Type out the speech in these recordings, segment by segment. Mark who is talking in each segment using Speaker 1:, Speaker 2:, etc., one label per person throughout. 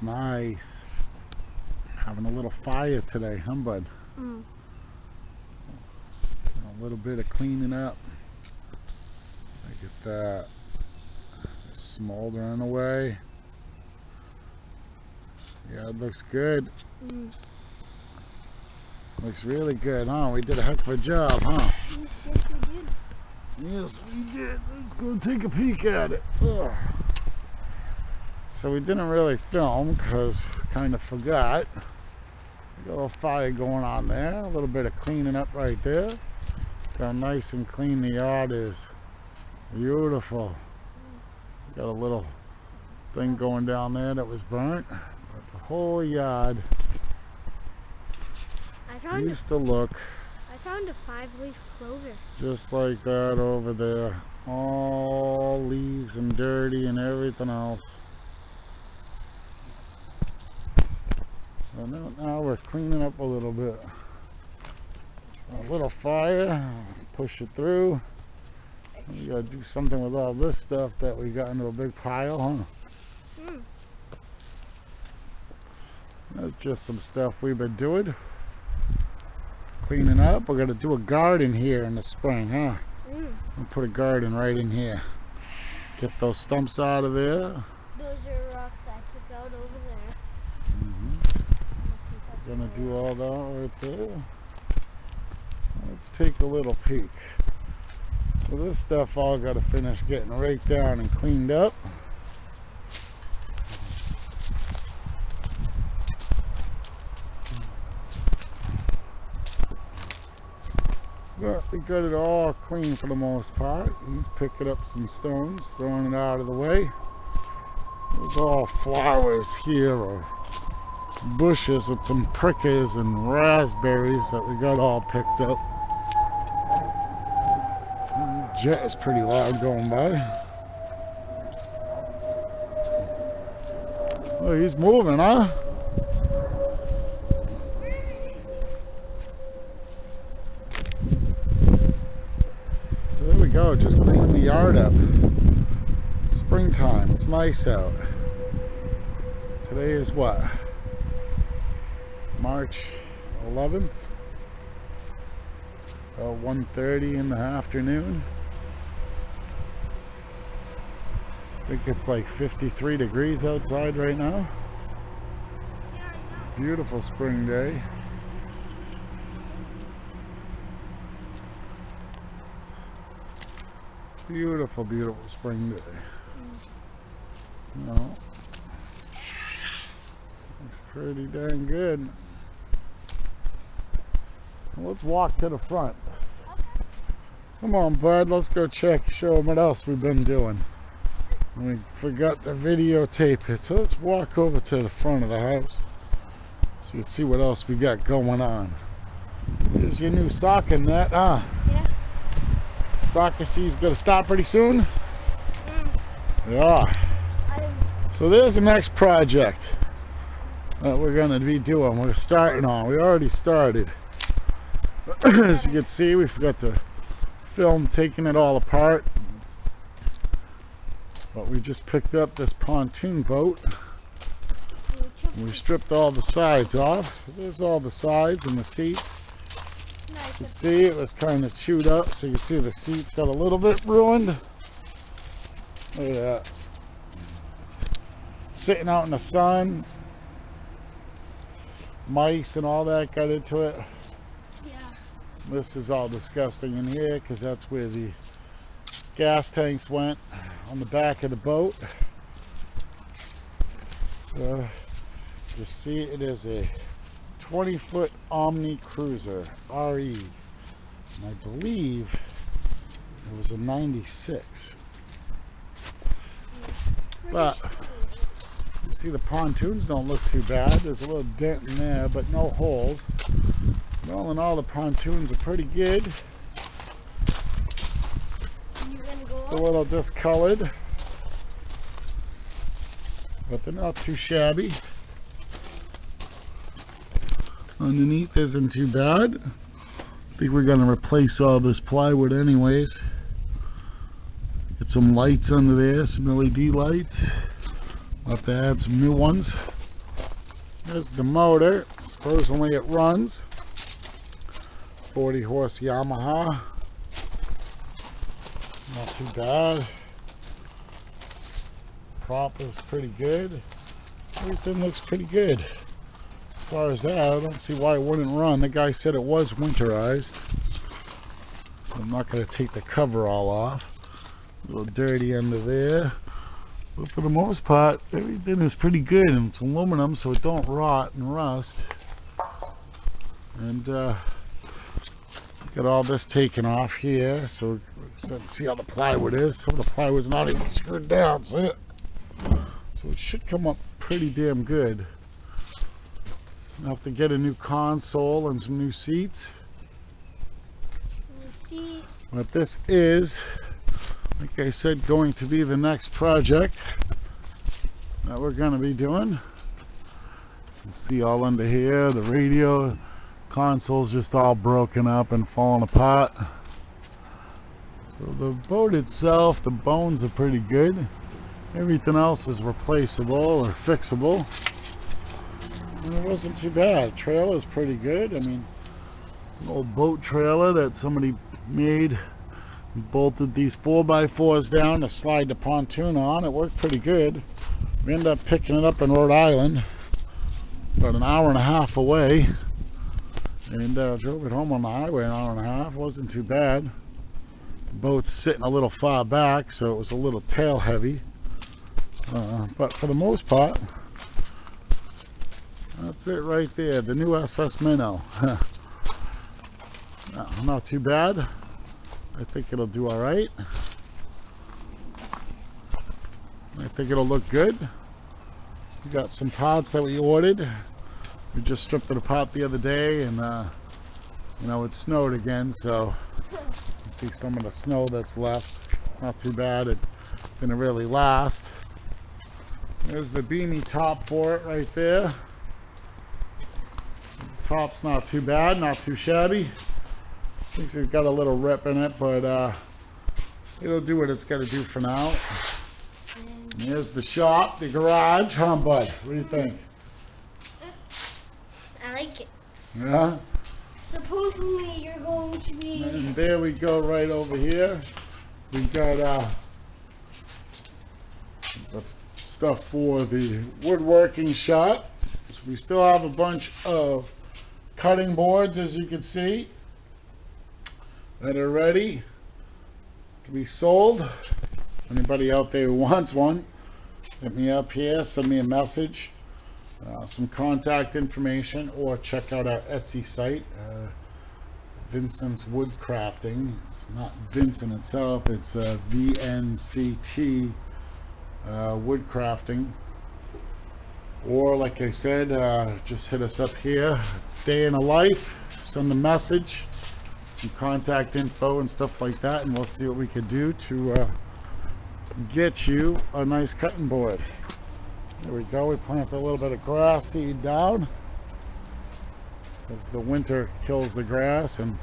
Speaker 1: Nice. Having a little fire today, huh, bud?
Speaker 2: Mm.
Speaker 1: A little bit of cleaning up. Look at that. Smoldering away. Yeah, it looks good.
Speaker 2: Mm.
Speaker 1: Looks really good, huh? We did a heck of a job, huh?
Speaker 2: Yes, we did.
Speaker 1: Yes, we did. Let's go take a peek at it. Ugh. So we didn't really film because kind of forgot. Got a little fire going on there. A little bit of cleaning up right there. Got nice and clean the yard is. Beautiful. Got a little thing going down there that was burnt. But the whole yard used to look
Speaker 2: I found a 5-leaf clover.
Speaker 1: just like that over there. All leaves and dirty and everything else. So now we're cleaning up a little bit. A little fire, push it through. We gotta do something with all this stuff that we got into a big pile, huh?
Speaker 2: Mm.
Speaker 1: That's just some stuff we've been doing. Cleaning up. We're gonna do a garden here in the spring, huh?
Speaker 2: Mm.
Speaker 1: We'll put a garden right in here. Get those stumps out of there.
Speaker 2: Those are rocks I took out over there.
Speaker 1: Gonna do all that right there. Let's take a little peek. So this stuff all got to finish getting right down and cleaned up. But we got it all clean for the most part. He's picking up some stones, throwing it out of the way. There's all flowers here or bushes with some prickers and raspberries that we got all picked up. Jet is pretty loud going by. Oh, he's moving, huh? So there we go, just cleaning the yard up. Springtime, it's nice out. Today is what? March 11th, about 1:30 in the afternoon. I think it's like 53 degrees outside right now. Beautiful spring day. Beautiful, beautiful spring day. No. Looks pretty dang good. Let's walk to the front.
Speaker 2: Okay.
Speaker 1: Come on, bud. Let's go check, show them what else we've been doing. We forgot to videotape it, so let's walk over to the front of the house so you can see what else we got going on. Here's your new socket net, huh?
Speaker 2: Yeah.
Speaker 1: Soccer season's gonna start pretty soon?
Speaker 2: Mm.
Speaker 1: Yeah. So there's the next project that we're gonna be doing. We're starting on. We already started. As you can see, we forgot to film taking it all apart. But we just picked up this pontoon boat. We stripped all the sides off. So there's all the sides and the seats.
Speaker 2: Nice.
Speaker 1: You can see it was kind of chewed up, so you see the seats got a little bit ruined. Look at that. Sitting out in the sun. Mice and all that got into it.
Speaker 2: Yeah.
Speaker 1: This is all disgusting in here because that's where the gas tanks went on the back of the boat. So you see it is a 20-foot Omni Cruiser RE, and I believe it was a 96. But you see the pontoons don't look too bad. There's a little dent in there, but no holes. But all in all, the pontoons are pretty good. A little discolored, but they're not too shabby. Underneath isn't too bad. I think we're going to replace all this plywood anyways. Get some lights under there, some LED lights. We'll have to add some new ones. There's the motor. Supposedly it runs. 40 horse Yamaha. Not too bad. Prop is pretty good. Everything looks pretty good. As far as that, I don't see why it wouldn't run. The guy said it was winterized. So I'm not going to take the cover all off. A little dirty under there. But for the most part, everything is pretty good. And it's aluminum, so it don't rot and rust. And got all this taken off here. So see how the plywood is. Some of the plywood's not even screwed down. See it? So it should come up pretty damn good. I'll have to get a new console and some new seats. But this is, like I said, going to be the next project that we're going to be doing. You can see all under here, the radio console's just all broken up and falling apart. So the boat itself, the bones are pretty good. Everything else is replaceable or fixable. And it wasn't too bad. Trailer's pretty good. I mean, it's an old boat trailer that somebody made. We bolted these 4x4s down to slide the pontoon on. It worked pretty good. We ended up picking it up in Rhode Island, about an hour and a half away, and drove it home on the highway an hour and a half. It wasn't too bad. The boat's sitting a little far back, so it was a little tail heavy. But for the most part, that's it right there, the new SS Minnow. No, not too bad. I think it'll do alright. I think it'll look good. We got some parts that we ordered. We just stripped it apart the other day, and you know, it snowed again, so you see some of the snow that's left. Not too bad. It didn't really last. There's the beamy top for it right there. The top's not too bad, not too shabby. Thinks it's got a little rip in it, but it'll do what it's got to do for now. And here's the shop, the garage. Huh, bud? What do you think?
Speaker 2: I like it.
Speaker 1: Yeah?
Speaker 2: Supposedly you're going to be...
Speaker 1: And there we go, right over here. We got the stuff for the woodworking shop. So we still have a bunch of cutting boards, as you can see, that are ready to be sold. Anybody out there who wants one, hit me up here, send me a message, some contact information, or check out our Etsy site, Vincent's Woodcrafting. It's not Vincent itself, it's VNCT Woodcrafting. Or like I said, just hit us up here, day in a life, send a message, some contact info and stuff like that, and we'll see what we can do to get you a nice cutting board. There we go. We planted a little bit of grass seed down as the winter kills the grass, and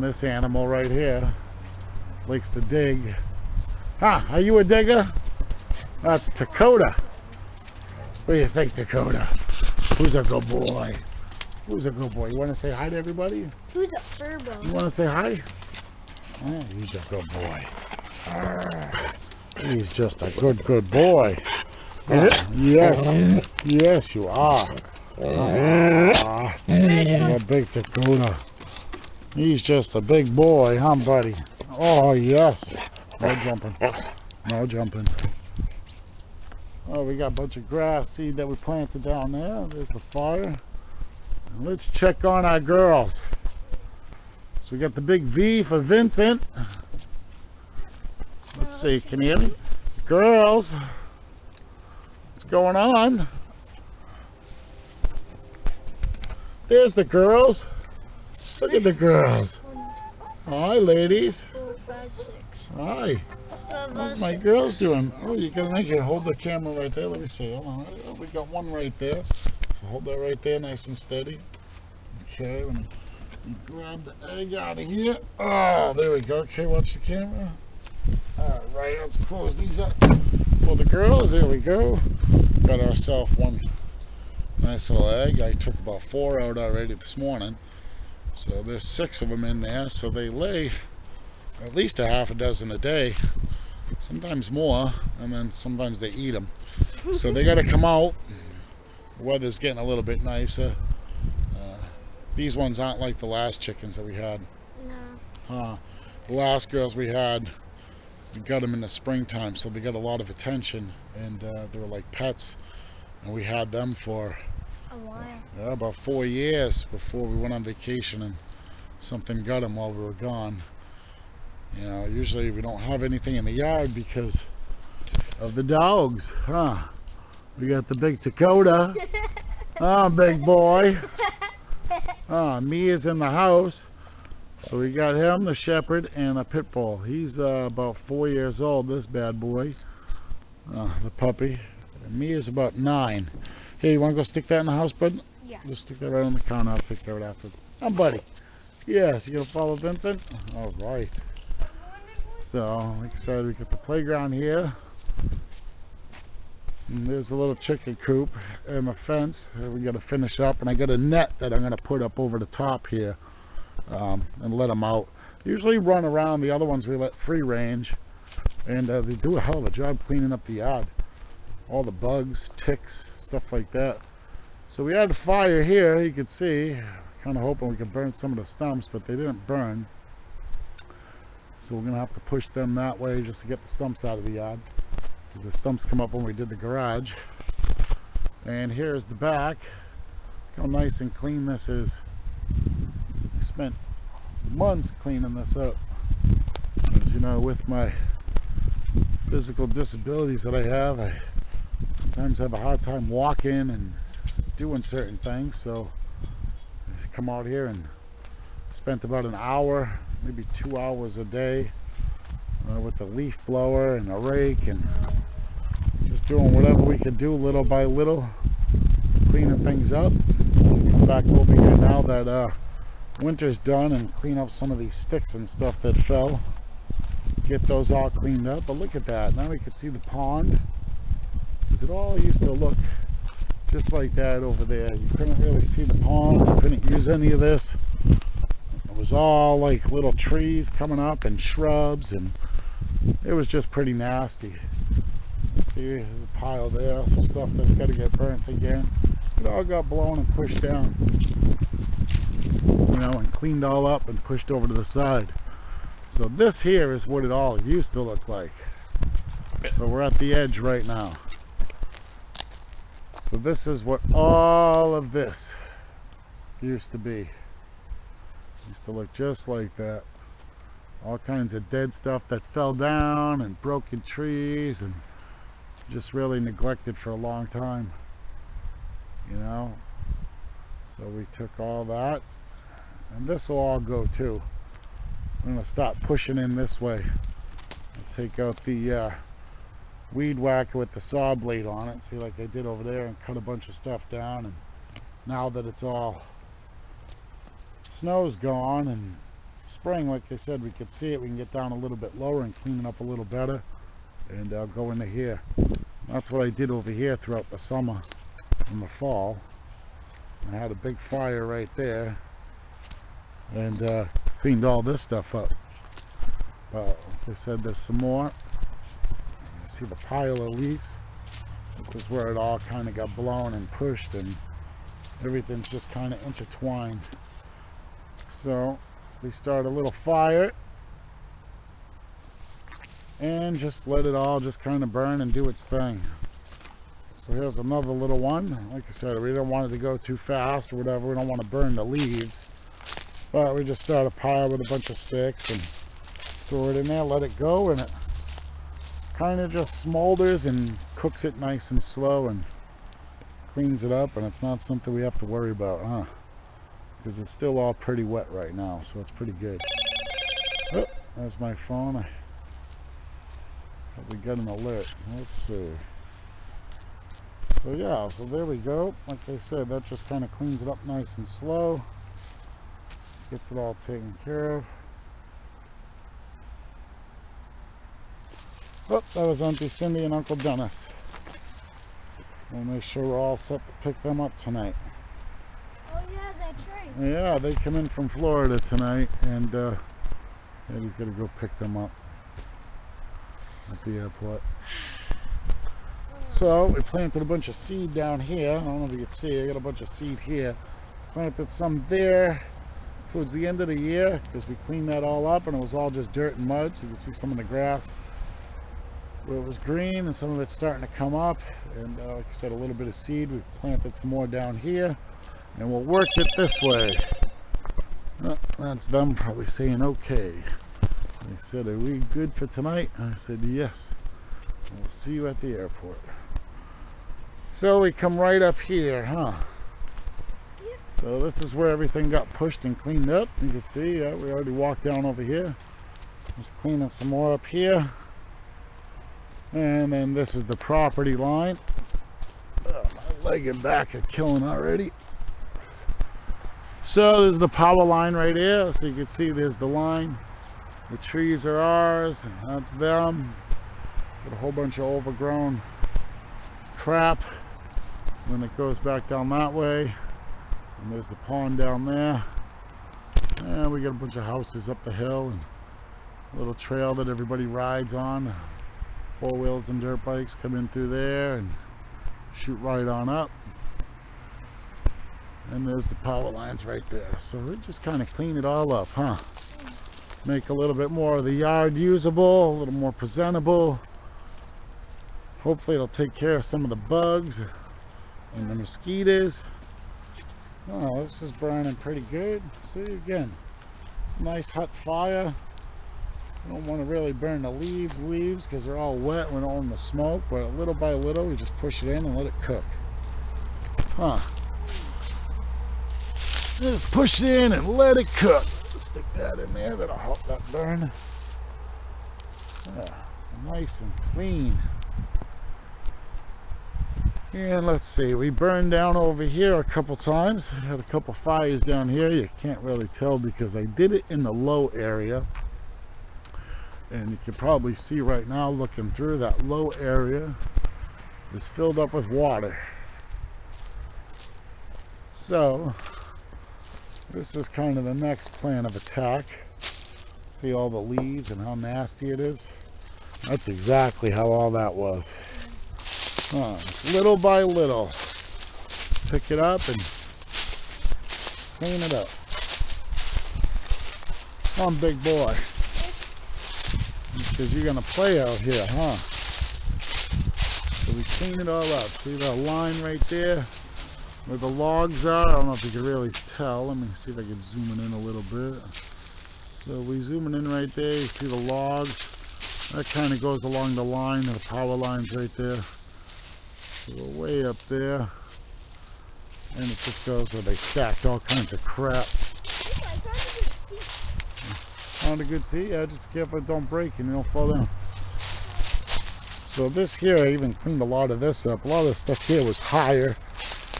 Speaker 1: this animal right here likes to dig. Ah, are you a digger? That's Dakota. What do you think, Dakota? Who's a good boy? Who's a good boy? You want to say hi to everybody?
Speaker 2: Who's a furbo?
Speaker 1: You want to say hi? Oh, he's a good boy. He's just a good boy. Yes, yes, you are. You're a big Dakota. He's just a big boy, huh, buddy? Oh, yes. No jumping. No jumping. Oh, we got a bunch of grass seed that we planted down there. There's the fire. And let's check on our girls. So we got the big V for Vincent. Let's see, can you hear me? Girls, what's going on? There's the girls. Look at the girls. Hi, ladies.
Speaker 2: 4, 5, 6.
Speaker 1: Hi. How's my girls doing? Oh, you gotta make it. Hold the camera right there. Let me see. Hold on. Oh, we got one right there. So hold that right there, nice and steady. Okay. Let me grab the egg out of here. Oh, there we go. Okay, watch the camera. All right, let's close these up for the girls. There we go. Got ourselves one Nice little egg. I took about 4 out already this morning. So there's 6 of them in there. So they lay at least a half a dozen a day. Sometimes more. And then sometimes they eat them. So they got to come out. The weather's getting a little bit nicer. These ones aren't like the last chickens that we had.
Speaker 2: No.
Speaker 1: The last girls we had, we got them in the springtime, so they got a lot of attention, and they were like pets, and we had them for
Speaker 2: A while.
Speaker 1: about 4 years before we went on vacation, and something got them while we were gone. You know, usually we don't have anything in the yard because of the dogs. We got the big Dakota. Big boy. Mia's in the house. So we got him, the shepherd, and a pit bull. He's about 4 years old, this bad boy. The puppy. And Mia's about 9. Hey, you want to go stick that in the house, bud?
Speaker 2: Yeah.
Speaker 1: Just stick that right on the counter. I'll take care of it afterwards. Buddy. Yes, you gonna follow Vincent? All right. So, like I said, we got the playground here. And there's a little chicken coop and a fence that we got to finish up. And I got a net that I'm going to put up over the top here and let them out. They usually run around. The other ones we let free range. And they do a hell of a job cleaning up the yard. All the bugs, ticks, stuff like that. So we had a fire here, you can see. Kind of hoping we could burn some of the stumps, but they didn't burn. So we're going to have to push them that way just to get the stumps out of the yard. Because the stumps come up when we did the garage. And here's the back. Look how nice and clean this is. We spent months cleaning this up. As you know, with my physical disabilities that I have, I sometimes have a hard time walking and doing certain things. So I come out here and spent about an hour, maybe 2 hours a day with a leaf blower and a rake and just doing whatever we could do little by little, cleaning things up. Come back over here now that winter's done and clean up some of these sticks and stuff that fell. Get those all cleaned up. But look at that. Now we can see the pond. Because it all used to look just like that over there. You couldn't really see the pond. You couldn't use any of this. It was all like little trees coming up and shrubs, and it was just pretty nasty. See, there's a pile there, some stuff that's got to get burnt again. It all got blown and pushed down, you know, and cleaned all up and pushed over to the side. So this here is what it all used to look like. So we're at the edge right now. So this is what all of this used to be. Used to look just like that. All kinds of dead stuff that fell down and broken trees and just really neglected for a long time, you know. So we took all that, and this will all go too. I'm going to start pushing in this way. I'll take out the weed whacker with the saw blade on it, see, like I did over there, and cut a bunch of stuff down. And now that it's all snow's gone and spring, like I said, we could see it, we can get down a little bit lower and clean it up a little better, and I'll go into here. That's what I did over here throughout the summer and the fall. I had a big fire right there and cleaned all this stuff up. Like I said, there's some more. You see the pile of leaves? This is where it all kind of got blown and pushed, and everything's just kind of intertwined. So we start a little fire and just let it all just kind of burn and do its thing. So here's another little one. Like I said, we don't want it to go too fast or whatever. We don't want to burn the leaves. But we just start a pile with a bunch of sticks and throw it in there, let it go, and it kind of just smolders and cooks it nice and slow and cleans it up, and it's not something we have to worry about, because it's still all pretty wet right now, so it's pretty good. Oh, there's my phone. I probably got an alert. Let's see. So yeah, so there we go. Like I said, that just kind of cleans it up nice and slow. Gets it all taken care of. Oh, that was Auntie Cindy and Uncle Dennis. We'll make sure we're all set to pick them up tonight.
Speaker 2: Oh yeah, that's right.
Speaker 1: Yeah, they come in from Florida tonight, and Eddie's got to go pick them up at the airport. So we planted a bunch of seed down here. I don't know if you can see. I got a bunch of seed here. Planted some there towards the end of the year because we cleaned that all up and it was all just dirt and mud. So you can see some of the grass where it was green and some of it's starting to come up. And like I said, a little bit of seed. We planted some more down here, and we'll work it this way. Oh, that's them probably saying okay. They said, "Are we good for tonight?" I said yes. We'll see you at the airport. So we come right up here, huh?
Speaker 2: Yep.
Speaker 1: So this is where everything got pushed and cleaned up. You can see we already walked down over here. Just cleaning some more up here. And then this is the property line. Oh, my leg and back are killing already. So there's the power line right here. So you can see there's the line. The trees are ours. That's them. Got a whole bunch of overgrown crap. Then it goes back down that way. And there's the pond down there. And we got a bunch of houses up the hill and a little trail that everybody rides on. 4 wheels and dirt bikes come in through there and shoot right on up. And there's the power lines right there. So we just kind of clean it all up, huh? Make a little bit more of the yard usable, a little more presentable. Hopefully it'll take care of some of the bugs and the mosquitoes. Oh, this is burning pretty good. See, again, it's a nice hot fire. You don't want to really burn the leaves because they're all wet. We don't want them to smoke, but little by little we just push it in and let it cook. Huh. Just push it in and let it cook. Stick that in there, that'll help that burn. Yeah, nice and clean. And let's see, we burned down over here a couple times. I had a couple fires down here. You can't really tell because I did it in the low area. And you can probably see right now, looking through, that low area is filled up with water. So this is kind of the next plan of attack. See all the leaves and how nasty it is? That's exactly how all that was. Little by little, pick it up and clean it up. Come on, big boy. Because you're going to play out here, huh? So we clean it all up. See that line right there where the logs are? I don't know if you can really tell. Let me see if I can zoom it in a little bit. So we zooming in right there. You see the logs. That kind of goes along the line. The power line's right there. So we're way up there. And it just goes where they stacked all kinds of crap. Found a good seat? Yeah, just be careful it don't break and you don't fall down. So this here, I even cleaned a lot of this up. A lot of the stuff here was higher.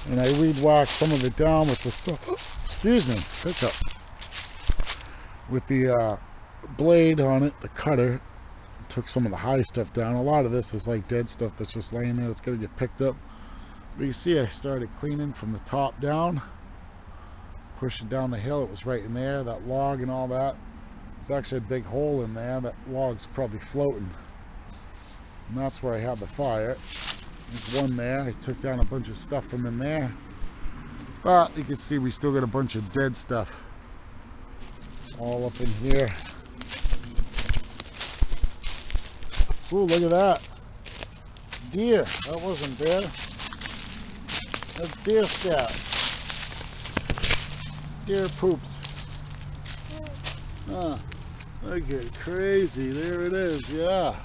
Speaker 1: And I weed whacked some of it down with the, excuse me, hiccup. With the blade on it, the cutter. Took some of the high stuff down. A lot of this is like dead stuff that's just laying there. It's going to get picked up. But you see I started cleaning from the top down. Pushing down the hill. It was right in there. That log and all that. There's actually a big hole in there. That log's probably floating. And that's where I had the fire. There's one there. I took down a bunch of stuff from in there. But you can see we still got a bunch of dead stuff all up in here. Ooh, look at that. Deer. That wasn't there. That's deer scat. Deer poops. Huh. Look at crazy. There it is. Yeah.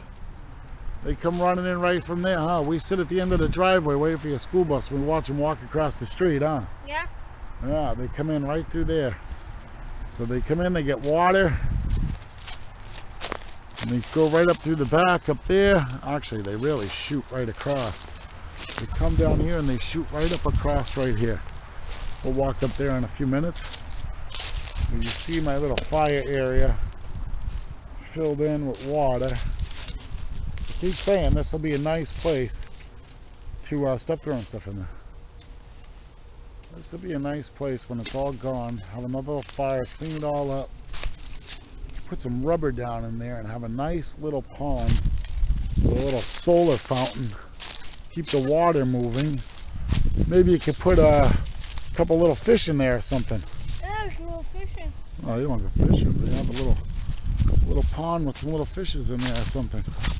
Speaker 1: They come running in right from there, huh? We sit at the end of the driveway waiting for your school bus. We watch them walk across the street, huh?
Speaker 2: Yeah.
Speaker 1: Yeah, they come in right through there. So they come in, they get water. And they go right up through the back up there. Actually, they really shoot right across. They come down here and they shoot right up across right here. We'll walk up there in a few minutes. And you see my little fire area filled in with water. I keep saying this will be a nice place to step throwing stuff in there. This would be a nice place when it's all gone. Have another little fire, clean it all up. Put some rubber down in there and have a nice little pond with a little solar fountain. Keep the water moving. Maybe you could put a couple little fish in there or something.
Speaker 2: Yeah, we can go fishing.
Speaker 1: Oh, you don't go fishing, but you have a little pond with some little fishes in there or something.